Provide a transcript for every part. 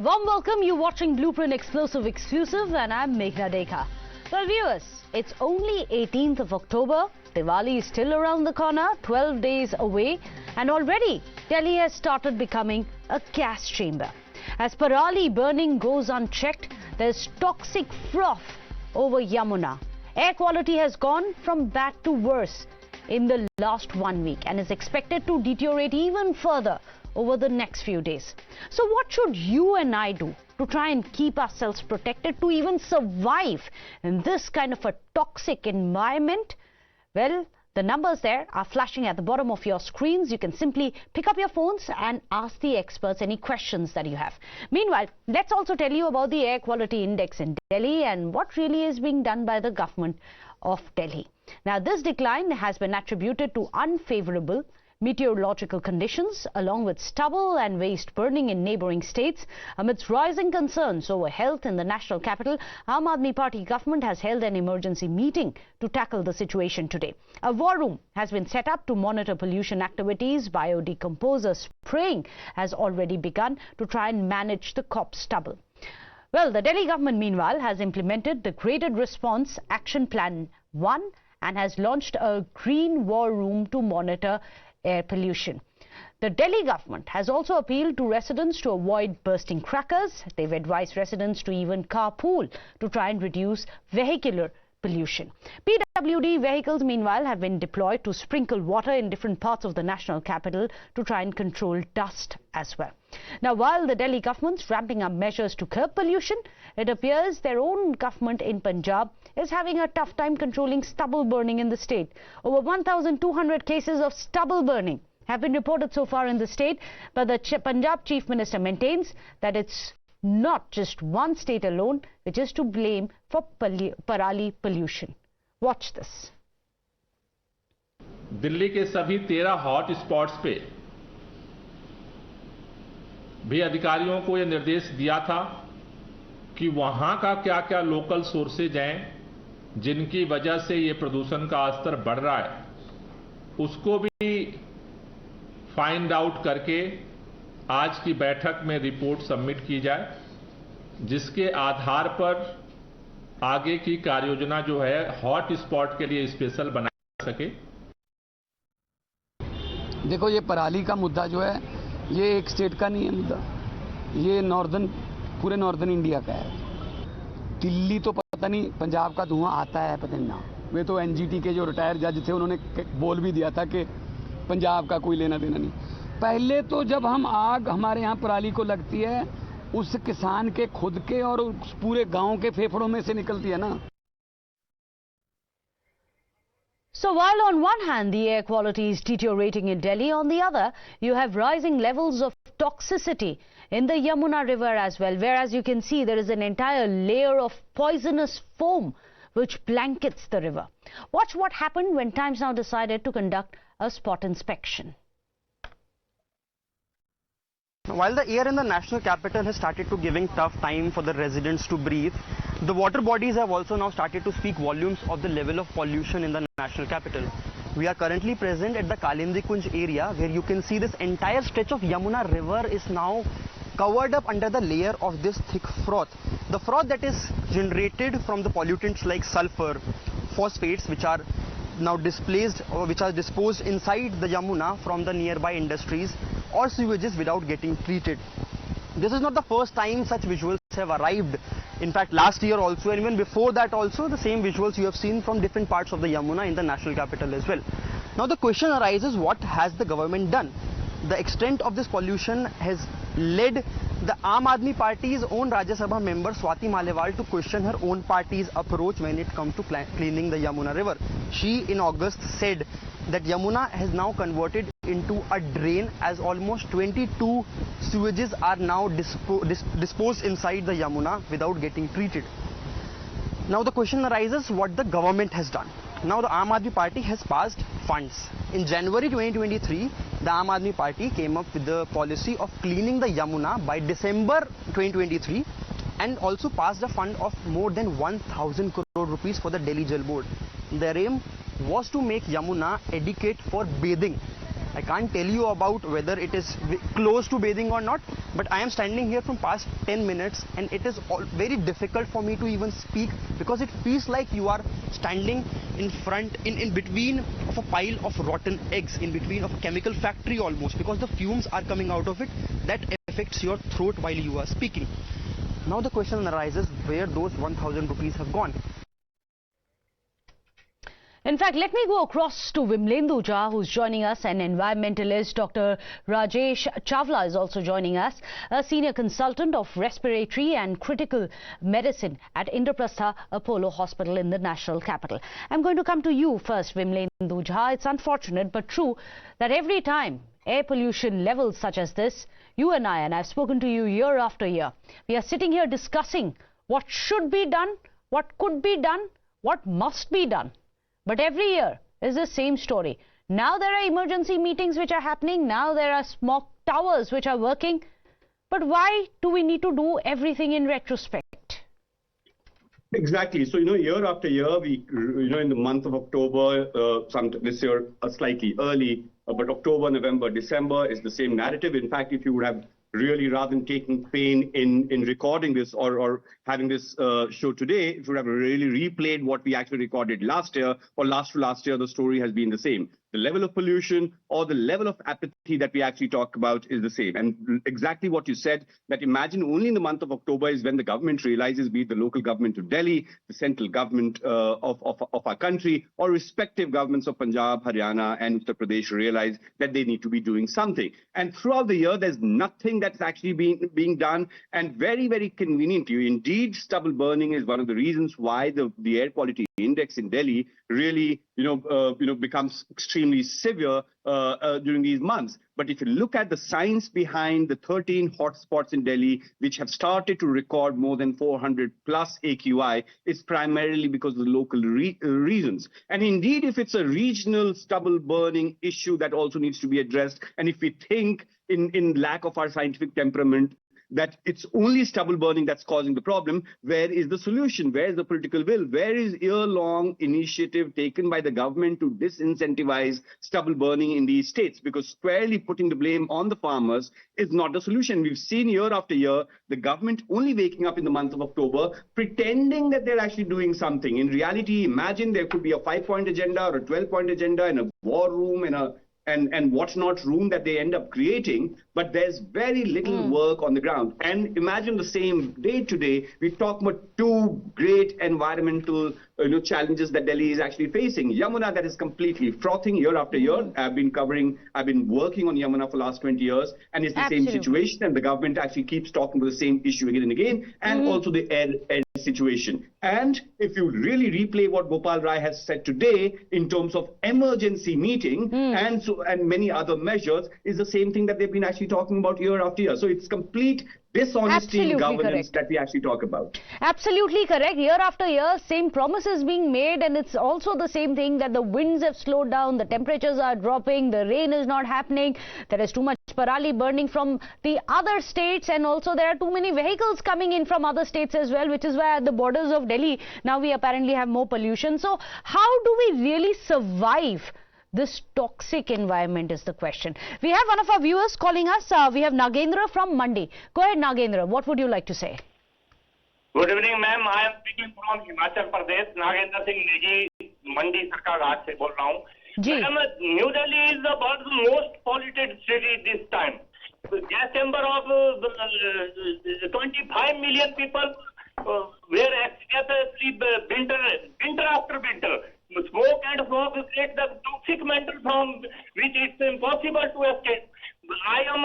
Warm welcome, you watching Blueprint Explosive Exclusive and I'm Meghna Deka. Well viewers, it's only 18th of October, Diwali is still around the corner, 12 days away and already Delhi has started becoming a gas chamber. As Parali burning goes unchecked, there's toxic froth over Yamuna. Air quality has gone from bad to worse in the last 1 week and is expected to deteriorate even further over the next few days. So what should you and I do to try and keep ourselves protected, to even survive in this kind of a toxic environment? Well, the numbers there are flashing at the bottom of your screens. You can simply pick up your phones and ask the experts any questions that you have. Meanwhile, let's also tell you about the air quality index in Delhi and what really is being done by the government of Delhi. Now, this decline has been attributed to unfavorable meteorological conditions along with stubble and waste burning in neighbouring states. Amidst rising concerns over health in the national capital, Aam Aadmi Party government has held an emergency meeting to tackle the situation today. A war room has been set up to monitor pollution activities. Biodecomposer spraying has already begun to try and manage the COP stubble. Well, the Delhi government meanwhile has implemented the Graded Response Action Plan 1 and has launched a green war room to monitor air pollution. The Delhi government has also appealed to residents to avoid bursting crackers. They've advised residents to even carpool to try and reduce vehicular pollution. PWD vehicles meanwhile have been deployed to sprinkle water in different parts of the national capital to try and control dust as well. Now, while the Delhi government's ramping up measures to curb pollution, it appears their own government in Punjab is having a tough time controlling stubble burning in the state. Over 1,200 cases of stubble burning have been reported so far in the state, but the Punjab Chief Minister maintains that it's not just one state alone which is to blame for Parali pollution. Watch this. Delhi के सभी 13 hot spots पे भी अधिकारियों को यह निर्देश दिया था कि वहां का क्या-क्या लोकल सोर्सेज हैं जिनकी वजह से ये प्रदूषण का स्तर बढ़ रहा है, उसको भी फाइंड आउट करके आज की बैठक में रिपोर्ट सबमिट की जाए, जिसके आधार पर आगे की कार्ययोजना जो है हॉट स्पॉट के लिए स्पेशल बना सके। देखो, ये पराली का मुद्दा जो है ये एक स्टेट का नहीं है मुद्दा, ये पूरे नॉर्दर्न इंडिया का है। दिल्ली तो पता नहीं, पंजाब का धुआं आता है पता नहीं ना। वे तो एनजीटी के जो रिटायर जज थे उन्होंने बोल भी दिया था कि पंजाब का कोई लेना देना नहीं। पहले तो जब आग हमारे यहाँ पराली को लगती है, उस किसान के खुद के और उस पूरे गांव के फेफड़ों में से निकलती है ना। So while on one hand the air quality is deteriorating in Delhi, on the other you have rising levels of toxicity in the Yamuna river as well, whereas you can see there is an entire layer of poisonous foam which blankets the river. Watch what happened when Times Now decided to conduct a spot inspection. While the air in the national capital has started to giving tough time for the residents to breathe, the water bodies have also now started to speak volumes of the level of pollution in the national capital. We are currently present at the Kalindi Kunj area, where you can see this entire stretch of Yamuna river is now covered up under the layer of this thick froth. The froth that is generated from the pollutants like sulfur, phosphates, which are now displaced or which are disposed inside the Yamuna from the nearby industries or sewages without getting treated. This is not the first time such visuals have arrived. In fact, last year also, and even before that also, the same visuals you have seen from different parts of the Yamuna in the national capital as well. Now the question arises, what has the government done? The extent of this pollution has led the Aam Aadmi Party's own Rajya Sabha member Swati Malewal to question her own party's approach when it comes to cleaning the Yamuna river. She in August said that Yamuna has now converted into a drain, as almost 22 sewages are now disposed inside the Yamuna without getting treated. Now the question arises, what the government has done. Now the Aam Aadmi Party has passed funds. In January 2023, the Aam Aadmi Party came up with the policy of cleaning the Yamuna by December 2023 and also passed a fund of more than 1,000 crore rupees for the Delhi Jal Board. Their aim was to make Yamuna adequate for bathing I can't tell you about whether it is close to bathing or not, but I am standing here from past 10 minutes and it is very difficult for me to even speak, because it feels like you are standing in front, in between of a pile of rotten eggs, in between of a chemical factory almost, because the fumes are coming out of it that affects your throat while you are speaking. Now the question arises, where those 1,000 rupees have gone. In fact, let me go across to Vimlendu Jha, who's joining us, an environmentalist. Dr. Rajesh Chawla is also joining us, a senior consultant of respiratory and critical medicine at Indraprastha Apollo Hospital in the national capital. I'm going to come to you first, Vimlendu Jha. It's unfortunate but true that every time air pollution levels such as this, you and I've spoken to you year after year, we are sitting here discussing what should be done, what could be done, what must be done. But every year is the same story. Now there are emergency meetings which are happening. Now there are smoke towers which are working. But why do we need to do everything in retrospect? Exactly. So, year after year, we, in the month of October, this year slightly early, but October, November, December is the same narrative. In fact, if you would have really, rather than taking pain in recording this or having this show today, if you would have really replayed what we actually recorded last year or last to last year, the story has been the same. The level of pollution or the level of apathy that we actually talk about is the same. And exactly what you said, that imagine only in the month of October is when the government realizes, be it the local government of Delhi, the central government of our country, or respective governments of Punjab, Haryana and Uttar Pradesh realize that they need to be doing something. And throughout the year, there's nothing that's actually being done. And very, very conveniently, indeed, stubble burning is one of the reasons why the air quality index in Delhi really, becomes extremely severe during these months. But if you look at the science behind the 13 hotspots in Delhi, which have started to record more than 400 plus AQI, it's primarily because of the local reasons. And indeed, if it's a regional stubble burning issue that also needs to be addressed, and if we think in lack of our scientific temperament, that it's only stubble burning that's causing the problem, where is the solution? Where is the political will? Where is year-long initiative taken by the government to disincentivize stubble burning in these states? Because squarely putting the blame on the farmers is not the solution. We've seen year after year the government only waking up in the month of October, pretending that they're actually doing something. In reality, imagine there could be a 5-point agenda or a 12-point agenda in a war room and whatnot room that they end up creating, but there's very little work on the ground. And imagine the same day today, we talk about two great environmental challenges that Delhi is actually facing. Yamuna, that is completely frothing year after year. I've been working on Yamuna for the last 20 years, and it's the same situation, and the government actually keeps talking about the same issue again and again, and also the air situation. And if you really replay what Gopal Rai has said today in terms of emergency meeting and many other measures, is the same thing that they've been actually talking about year after year. So it's complete dishonesty in governance that we actually talk about. Absolutely correct. Year after year, same promises being made, and it's also the same thing that the winds have slowed down, the temperatures are dropping, the rain is not happening, there is too much parali burning from the other states, and also there are too many vehicles coming in from other states as well, which is why at the borders of Delhi now we apparently have more pollution. So how do we really survive this toxic environment is the question. We have one of our viewers calling us. We have Nagendra from Mandi. Go ahead, Nagendra. What would you like to say? Good evening, ma'am. I am speaking from Himachal Pradesh. Nagendra Singh Neji, Mandi Sarkar Ghat se bol raha hu. Ma'am, New Delhi is the world's most polluted city this time. Gas chamber of 25 million people were experiencing winter after winter. Smoke and fog create the toxic mental form which it's impossible to escape. I am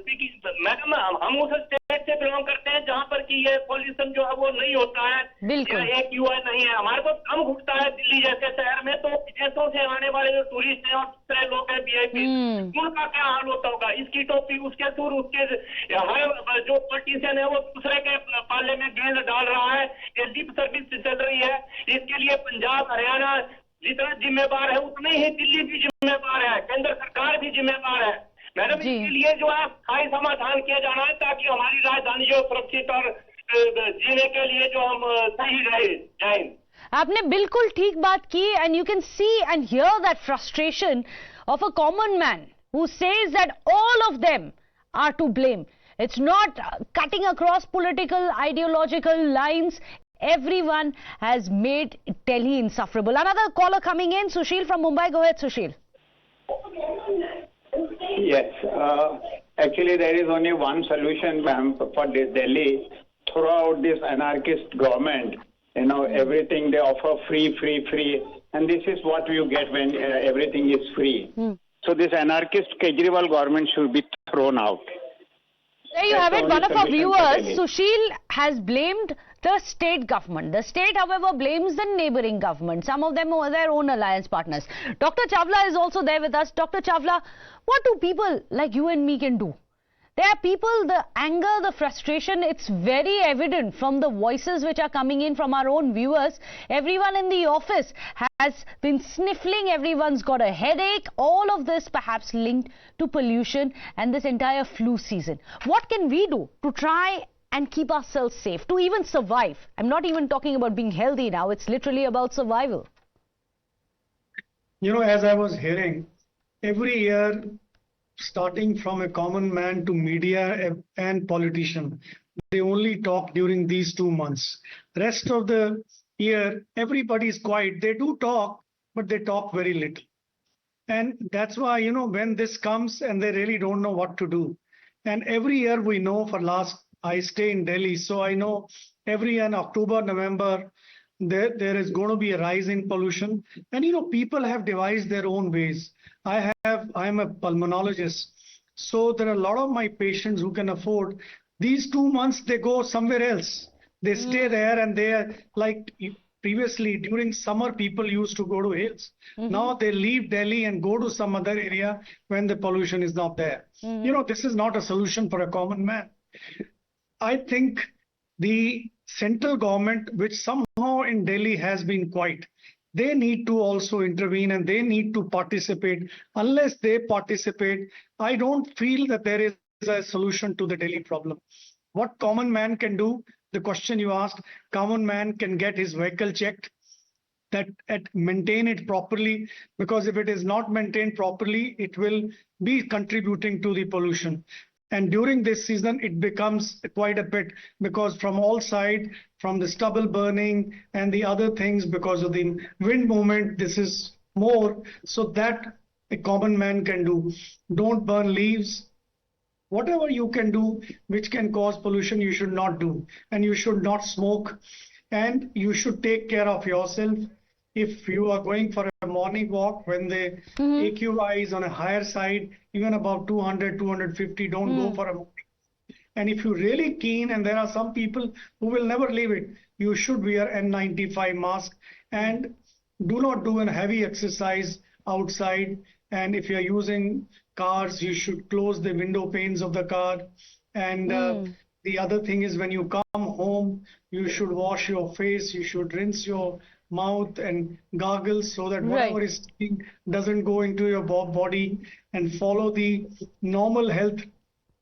speaking, madam हम उस state से belong करते हैं जहाँ पर कि ये pollution जो है वो नहीं होता है, या AQI नहीं है. हमारे को कम घुटता है दिल्ली जैसे शहर में, तो विदेशों से आने वाले जो टूरिस्ट हैं और दूसरे लोग हैं VIP, उनका क्या हाल होता होगा? इसकी टोपी उसके सुर उसके हर जो पॉलिटिशियन है वो दूसरे के पाले में गेंद डाल रहा है. ये लिप सर्विस चल रही है. इसके लिए पंजाब हरियाणा जितना जिम्मेवार है उतने ही दिल्ली भी जिम्मेवार है, केंद्र सरकार भी जिम्मेवार है. मैडम, इसके लिए जो है स्थायी समाधान किया जाना है ताकि हमारी राजधानी जो सुरक्षित और जीने के लिए जो हम सही रहे. जय हिंद. आपने बिल्कुल ठीक बात की, and you can see and here that frustration of a common man who says that all of them are to blame. It's not cutting across political, ideological lines. Everyone has made Delhi insufferable. Another caller coming in, Sushil from Mumbai. Go ahead, Sushil. Yes, actually there is only one solution, ma'am, for this Delhi. Throughout this anarchist government, everything they offer free, and this is what you get when everything is free. So this anarchist Kejriwal government should be thrown out. There you have it. One of our viewers, Sushil, has blamed the state government. The state, however, blames the neighbouring government. Some of them are their own alliance partners. Dr. Chawla is also there with us. Dr. Chawla, what do people like you and me can do? There are people, the anger, the frustration, it's very evident from the voices which are coming in from our own viewers. Everyone in the office has been sniffling, everyone's got a headache, all of this perhaps linked to pollution and this entire flu season. What can we do to try and keep ourselves safe, to even survive? I'm not even talking about being healthy now, it's literally about survival. As I was hearing, every year, starting from a common man to media and politician, they only talk during these 2 months. Rest of the year, everybody is quiet. They do talk, but they talk very little. And that's why, when this comes and they really don't know what to do. And every year we know I stay in Delhi, so I know every year in October, November, there is going to be a rise in pollution. And, people have devised their own ways. I'm a pulmonologist, so there are a lot of my patients who can afford these 2 months. They go somewhere else. They stay there, and they are like previously during summer people used to go to hills. Now they leave Delhi and go to some other area when the pollution is not there. This is not a solution for a common man. I think the central government, which somehow in Delhi has been quiet, they need to also intervene and they need to participate. Unless they participate, I don't feel that there is a solution to the Delhi problem. What common man can do, the question you asked, common man can get his vehicle checked, maintain it properly, because if it is not maintained properly, it will be contributing to the pollution. And during this season, it becomes quite a bit, because from all sides, from the stubble burning and the other things, because of the wind movement, this is more. So that a common man can do. Don't burn leaves. Whatever you can do which can cause pollution, you should not do. And you should not smoke. And you should take care of yourself. If you are going for a morning walk, when the AQI is on a higher side, even about 200, 250, don't go for a morning. And if you're really keen, and there are some people who will never leave it, you should wear N95 mask and do not do a heavy exercise outside. And if you're using cars, you should close the window panes of the car. And the other thing is, when you come home, you should wash your face, you should rinse your mouth and goggles, so that whatever is sticking doesn't go into your body, and follow the normal health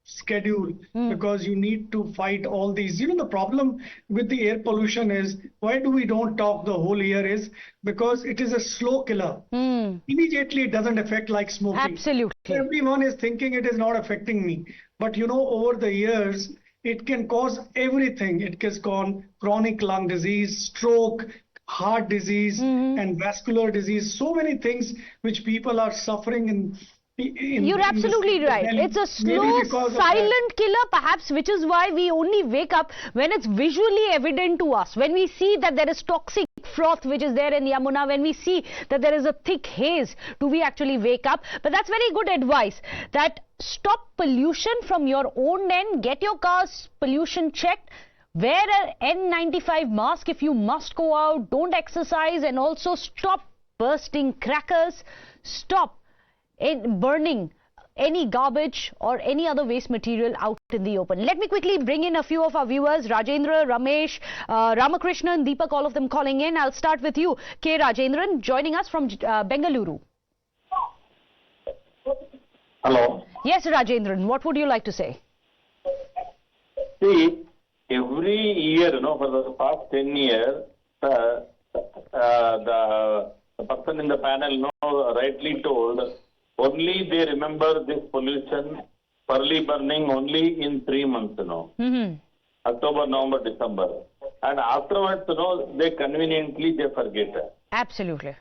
schedule, because you need to fight all these. The problem with the air pollution is, why do we don't talk the whole year, is because it is a slow killer. Immediately it doesn't affect like smoking. Absolutely. Everyone is thinking it is not affecting me, but over the years it can cause everything. It can cause chronic lung disease, stroke, heart disease, and vascular disease. So many things which people are suffering in. You're absolutely right. It's a slow, silent killer, perhaps, which is why we only wake up when it's visually evident to us. When we see that there is toxic froth which is there in Yamuna, when we see that there is a thick haze, do we actually wake up? But that's very good advice, that stop pollution from your own end, get your car's pollution checked, wear an N95 mask if you must go out, don't exercise, and also stop bursting crackers, stop burning any garbage or any other waste material out in the open. Let me quickly bring in a few of our viewers, Rajendra, Ramesh, Ramakrishnan, Deepak, all of them calling in. I'll start with you, K. Rajendran, joining us from Bengaluru. Hello. Yes, Rajendran, what would you like to say? See, every year, for the past 10 years, the person in the panel rightly told only they remember this pollution, early burning only in 3 months, October, November, December. And afterwards, they conveniently they forget. Absolutely.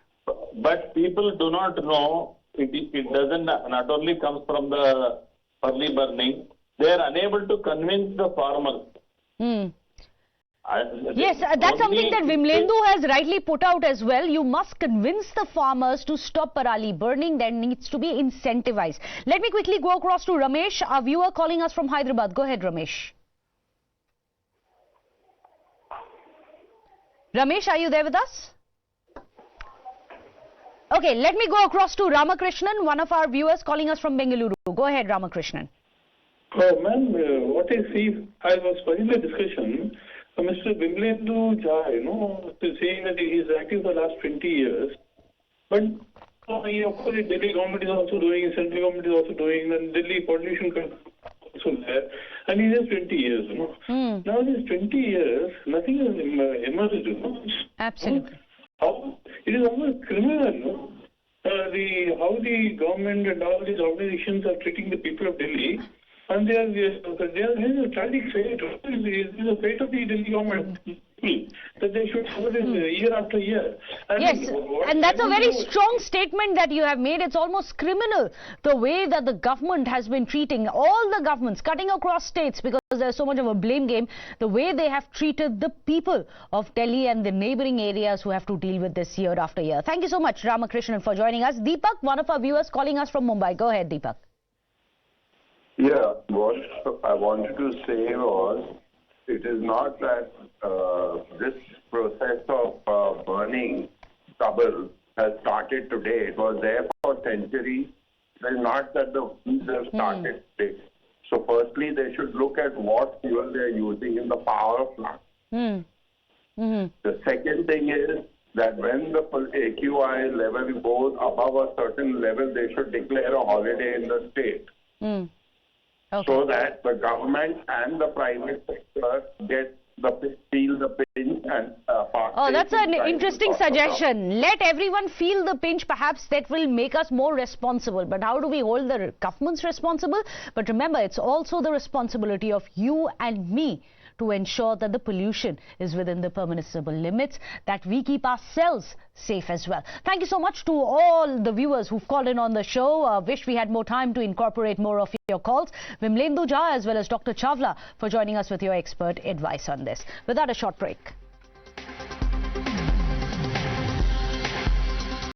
But people do not know, it doesn't not only comes from the early burning, they are unable to convince the farmers. Yes, that's something that Vimlendu has rightly put out as well. You must convince the farmers to stop parali burning. There needs to be incentivized. Let me quickly go across to Ramesh, our viewer calling us from Hyderabad. Go ahead, Ramesh. Ramesh, are you there with us? Okay, let me go across to Ramakrishnan, one of our viewers calling us from Bengaluru. Go ahead, Ramakrishnan. Oh, ma'am, what I see, I was watching the discussion. Mr. Vimlendu Jha, saying that he is active for the last 20 years. But of course, the Delhi government is also doing, central government is also doing, and Delhi pollution control is also there. And he has 20 years, Now, in these 20 years, nothing has emerged, Absolutely. How it is almost criminal, how the government and all these organizations are treating the people of Delhi. And they are a tragic fate. It is a fate of the Delhi government that they should cover this year after year. And yes, and that's a very strong statement that you have made. It's almost criminal the way that the government has been treating all the governments, cutting across states, because there's so much of a blame game, the way they have treated the people of Delhi and the neighboring areas who have to deal with this year after year. Thank you so much, Ramakrishnan, for joining us. Deepak, one of our viewers calling us from Mumbai. Go ahead, Deepak. Yeah, what I wanted to say was, it is not that this process of burning stubble has started today. It was there for centuries. It is not that the heat has started today. So firstly, they should look at what fuel they are using in the power plant. The second thing is that when the AQI level goes above a certain level, they should declare a holiday in the state. Okay. So that the government and the private sector feel the pinch and Oh, that's an interesting suggestion. Let everyone feel the pinch. Perhaps that will make us more responsible. But how do we hold the governments responsible? But remember, it's also the responsibility of you and me to ensure that the pollution is within the permissible limits, that we keep ourselves safe as well. Thank you so much to all the viewers who've called in on the show. Wish we had more time to incorporate more of your calls. Vimlendu Jha as well as Dr. Chawla for joining us with your expert advice on this. Without a short break.